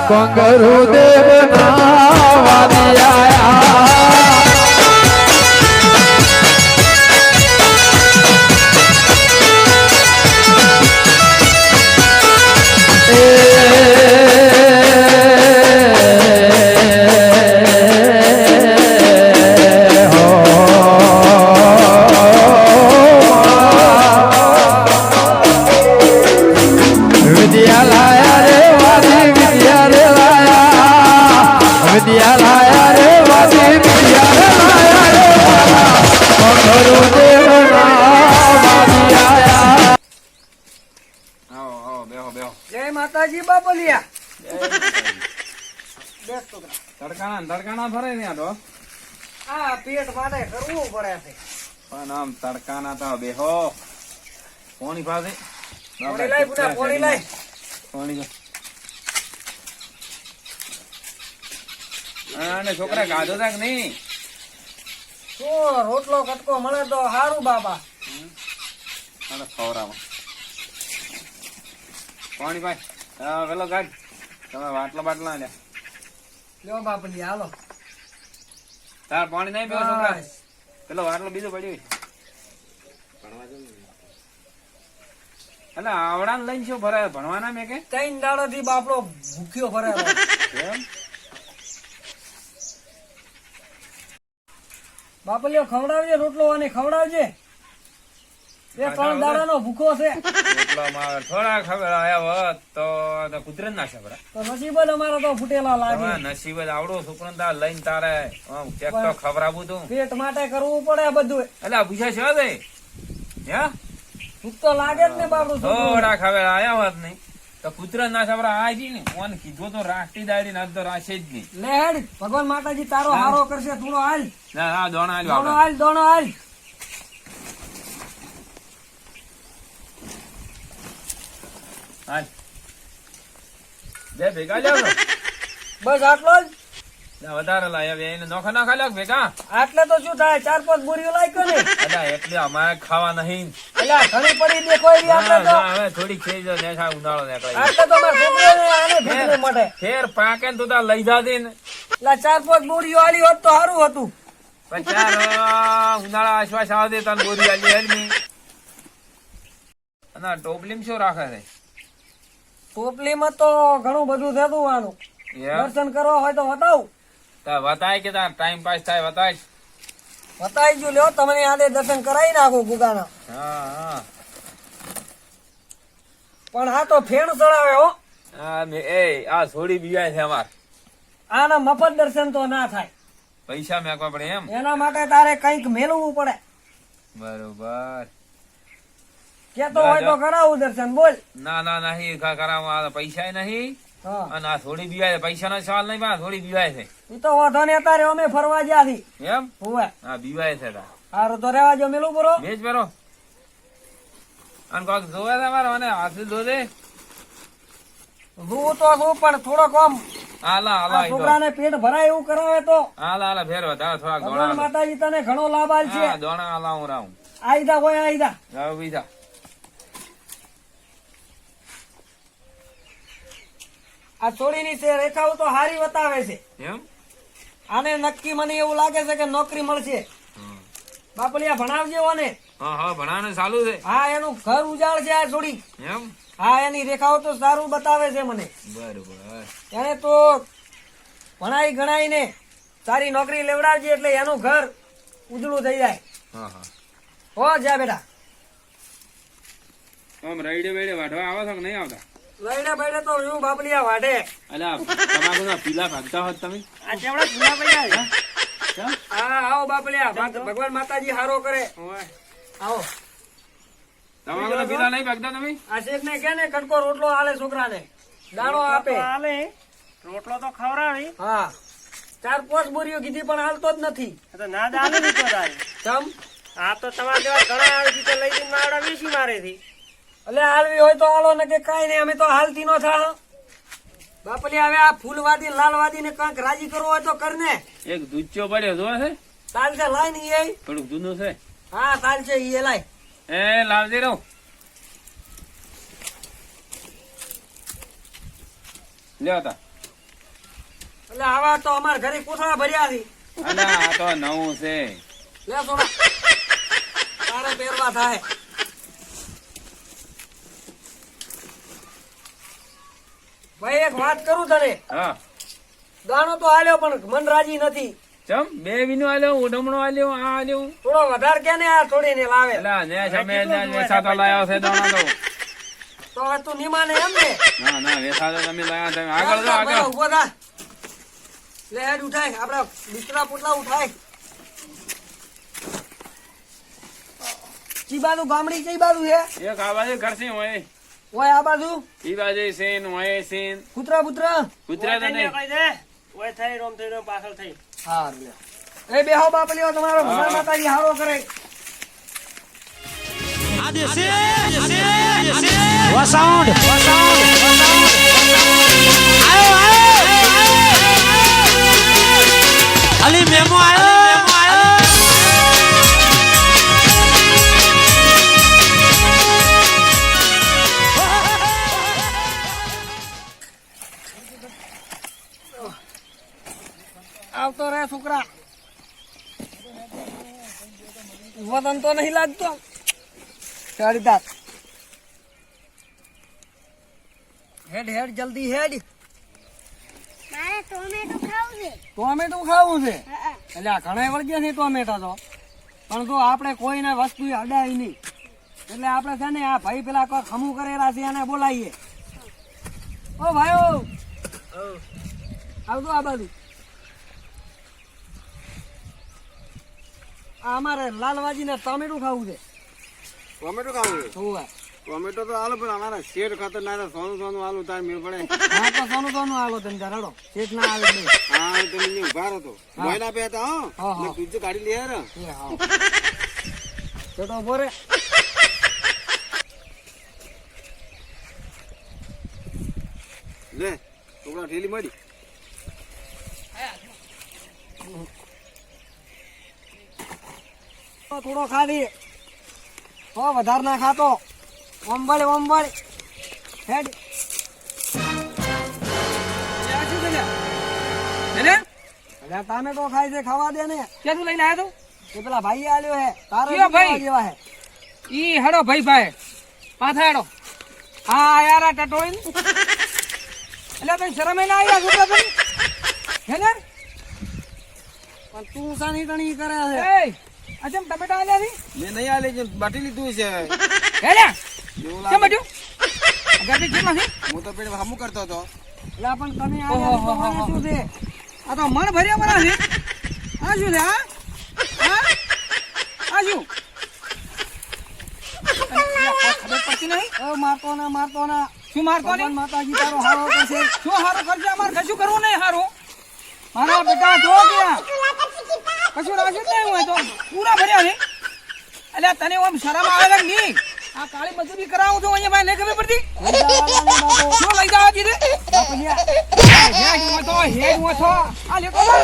કંગરુ દેવ ના વાદિયા તડકાના ફરે ને તો આ પેટ માટે કરવું પડે છે પણ આમ તડકાના તો બેહો પોણી પાસે પોણી લાય પુના પોણી લાય પોણી અને છોકરા ગાધો તાક નહીં શું રોટલો કટકો મળે તો સારું બાપા ખવડાવો પાણી ભાઈ હા પેલો ગાઢ તમે વાટલા બાટલા લે લ્યો બાપલી હાલો તાર પાણી નહીં પીવો છોકરા પેલો વાટલો બીજો પડ્યો એટલે આવડા લઈને શું ભરાય ભણવાના મેં કે 3 દાડા થી બાપડો ભૂખ્યો ભરાયો એમ બાપલીઓ ખવડાવજે રોટલો અને ખવડાવજે 2-3 દાડાનો ભૂખો છે થોડા ખબર આવ્યા હોત તો કુદરત ના ખબર તો નસીબ જ અમારા તો ફૂટેલા લાગે નસીબ જ આવડો છોકરો તાર લઈને તારે ચેક તો ખવડાવું તું પેટ માટે કરવું પડે બધું એટલે પૂછે છે હે ભૂખ તો લાગે જ ને બાપડું થોડા ખબર આવ્યા હોત નહીં તો કુદરત ના ખબર આવી ને કોણ કીધું તો રાષ્ટ્રી દાડી ના તો રાશે જ નહીં લે હેડ ભગવાન માતાજી તારો હારો કરશે થોડો હાલ ના દોણા દોણો હાલ બે ભેગા જાવ બસ આટલો જ વધારે લાયા એને નોખા ના ખાલ્યા ભેગા આટલે તો શું થાય 4-5 બોરીઓ લાગ્યો ને એટલે એટલે અમારે ખાવા નહીં એટલે ઘણી પડી દેખોઈ આપણે તો હવે થોડી ખેઈ જો નેસા ઉનાળો નીકળે આટલે તો માર છોકરાને આને ભીખને માટે ફેર પાકે ને તો તાર લઈ જાતી ને એટલે 4-5 બોરીઓ આલી હોત તો સારું હતું પણ ચાર ઉનાળા આસપાસ આવે તને બોરી આલી હેલમી અને ટોપલીમ શું રાખે છે ટોપલીમાં તો ઘણું બધું થતું આનું દર્શન કરવા હોય તો બતાવું બતાય કે તાર ટાઈમ પાસ થાય બતાય બતાવી જો લ્યો તમને આદે દર્શન કરાવી નાખો ગુગાના હા પણ આ તો ફેણ ચડાવે હો આ છોડી બીવાય છે અમાર આના મફત દર્શન તો ના થાય પૈસા મેકવા પડે એમ એના માટે તારે કઈક મેળવવું પડે બરોબર કેતો હોય તો કરાવું દર્શન બોલ ના નહીં કરાવવા પૈસા નહીં અને આ થોડી બીવાય પૈસા નો સવાલ નહીં પણ થોડી બીવાય છે એ તો વાંધો ને અત્યારે અમે ફરવા જ્યાથી એમ હોવે હા બીવાય છે સારું તો રેવા જો મેલું બરો ભેજ બરો અને કોક જોવે તમારો અને હાથ ધો દે જોવું તો શું પણ થોડો કમ હાલા છોકરાને પેટ ભરાય એવું કરાવે તો હાલા ફેર વધારે થોડા ભગવાન માતાજી તને ઘણો લાભ આલ છે દોણા હાલા હું રાઉં આઈદા હોય આઈદા રાવ બીજા આ છોડીની છે રેખાઓ તો હારી બતાવે છે એમ આને નક્કી મને એવું લાગે છે કે નોકરી મળશે બાપલિયા ભણાવજો અને હા ભણાવવાનું ચાલુ છે હા એનું ઘર ઉજાળ છે આ છોડી એમ હા એની રેખાઓ તો સારું બતાવે છે મને બરોબર એને તો ભણાઈ ગણાઈ ને સારી નોકરી લેવડાવજે એટલે એનું ઘર ઉજળું થઈ જાય હો જા બેટા આમ રાઈડે બેડે વાઢવા આવો છો કે નહીં આવતા લઈને બેઠે તો હું બાપલિયા વાઢે અલા તમાકુ ના પીલા ભાગતા હોત તમે આ ચેવડા પીલા પડ્યા હા આવો બાપલિયા ભગવાન માતાજી હારો કરે આવો તમાકુ ના પીલા નહીં ભાગતા તમે આ શેખ ને કે ને કટકો રોટલો આલે છોકરાને દાણો આપે આલે રોટલો તો ખવડાવી હા 4-5 બોરીઓ કીધી પણ હાલતો જ નથી ના દાલે નહીં પડાય ચમ આ તો તમારા જેવા ઘણા આવી તો લઈ જઈને માવડા વેચી મારે થી એટલે હાલવી હોય તો હાલો ને કે કઈ નહીં અમે તો હાલતી નો થા બાપલી હવે આ ફૂલવાદી લાલવાદી ને કંઈક રાજી કરવો હોય તો કરને એક દૂચો પડ્યો જો છે તાલ છે લાઈ ને એ થોડુંક જૂનું છે હા તાલ છે એ લાઈ એ લાવજે રહો લ્યો તા એટલે આવા તો અમારા ઘરે કોથળા ભર્યા છે. અલા આ તો નવું છે. લે સોના તારે પહેરવા થાય. ભાઈ એક વાત કરું તને, હા દાણો તો આલ્યો પણ મન રાજી નથી. ચમ બે વિનો આલ્યો ઉડમણો આલ્યો આ આલ્યો. થોડો વધારે કે ને આ છોડીને લાવે અલા ને તમે વેસાતો લાયો છે દાણા તો. તો હવે તું નિમાને એમ ને ના ના વેસાતો તમે લાયા તમે આગળ જો ભાઈ, આગળ. ઉભો થા. લે હેડ ઉઠાય આપડા બિસ્તરા પોટલા ઉઠાય. ચી બાજુ ગામડી કઈ બાજુ છે? એક આ બાજુ કરશે હોય ઓય આ બાજુ ઈ બાજુ સીન હોય સીન કૂતરા બુતરા. કૂતરા તો નહીં. કહી દે ઓય થઈ રોમ થઈ રોમ પાછળ થઈ હા લે એ બેહો બાપલીઓ તમારો ભગવાન માતાજી હારો કરે. અલી મેમો આયો આવતો રે છોકરા. વતન તો નહીં લાગતો. ચારીતા હેડ હેડ જલ્દી હેડ. મારે ટોમેટો ખાવું છે. ટોમેટો ખાવું છે? હા. એટલે આ ઘણા વળગ્યા છે ટોમેટા તો, પણ જો આપણે કોઈને વસ્તુ અડાય નહીં એટલે આપણે છે ને આ ભાઈ પેલા કોઈ ખમું કરેલા છે એને બોલાવીએ. ઓ ભાઈઓ આવજો આ બાજુ. આ અમારે લાલવાજીને ટોમેટું ખાવું છે. ટોમેટો ખાવું છે? હોવે. ટોમેટો તો હાલો પણ અમારા શેર ખાતર ના સોનું સોનું હાલું તાર મેળ પડે. હા તો સોનું સોનું આલો તમે તાર હડો. શેઠ ના આવે નહીં. હા તમે અહીંયા ઉભા રહો તો મોયલા પે હતા હા, હા. હો બીજું કાઢી લે યાર. એ હા તો બોરે લે છોકરા ઠેલી મળી. થોડો ખાધી તો વધારે ના ખાતો. ઓમવાળે હેડ. અલ્યા ટામેટો ખાય છે, ખાવા દે ને. ક્યાં તું લઈને આવ્યો એ પેલા ભાઈ આલ્યો હે તારે કયો ભાઈ? કેવા જેવા હે. તો ઈ હેડો ભાઈ પાછા હેડો. હા યાર આ ટટોળી એટલે તને શરમ ના આવ્યા છોકરા તને હે ને? પણ તું સાની તણી કરે છે. એ આ જેમ ટમેટા આલ્યા છે મેં નહીં આલે છે બાટી લીધું છે. હેડ્યા એવું કેમ લાગે. બટ્યું ગાડી કેટલા છે? હું તો પેલા હમું કરતો હતો. એટલે પણ તમે ઓહો, આલ્યા હો, હો, તો શું છે? આ તો મણ ભર્યા બના છે. આ શું છે હા આ શું ખબર પડતી નહીં. એ મારતો ના શું મારતો ભગવાન નહીં? માતાજી તારો હારો કરશે. શું હારું કરશે? અમારે કશું કરવું નહીં હારું. મારા બેટા જો ગયા કશું રાખ્યું જ નહીં હોય તો પૂરા ભર્યા છે. એટલે તને આમ શરમ આવે છે કે નહીં? આ કાળી મજૂરી કરાવું છું અહીંયા ભાઈ નહીં ખબર પડતી. લઈ જવાના ને બાપુ. શું લઈ જવા દીધે? બાપલિયા. હેડ હું તો આ લેતો જા.